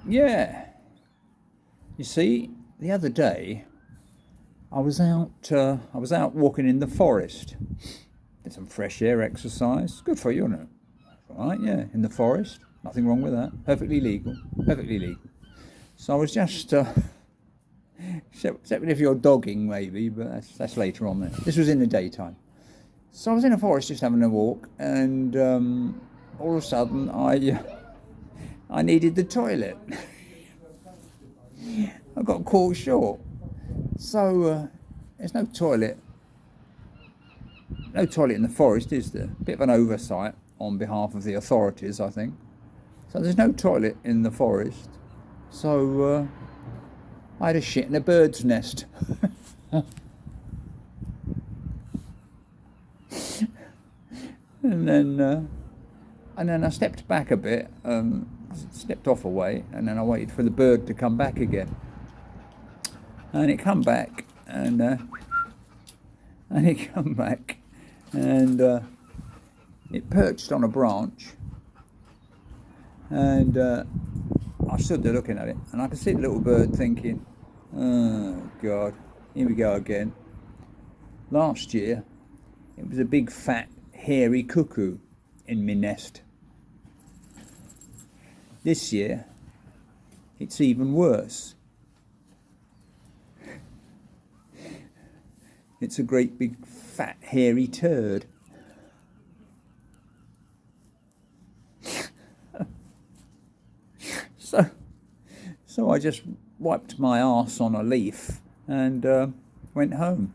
Yeah. You see, the other day I was out walking in the forest. Did some fresh air exercise. Good for you, isn't it? All right, yeah, in the forest. Nothing wrong with that. Perfectly legal. Perfectly legal. So I was just, except if you're dogging maybe, but that's later on. This was in the daytime. So I was in the forest just having a walk, and all of a sudden I needed the toilet. I got caught short. So there's no toilet in the forest, is there? Bit of an oversight on behalf of the authorities, I think. So there's no toilet in the forest. So I had a shit in a bird's nest. and then I stepped back a bit, stepped off away, and then I waited for the bird to come back again. And it come back, and it come back, and it perched on a branch, and I stood there looking at it, and I could see the little bird thinking, "Oh God, here we go again." Last year, it was a big, fat, hairy cuckoo in my nest. This year, it's even worse. It's a great big, fat, hairy turd. So, so I just wiped my arse on a leaf and went home.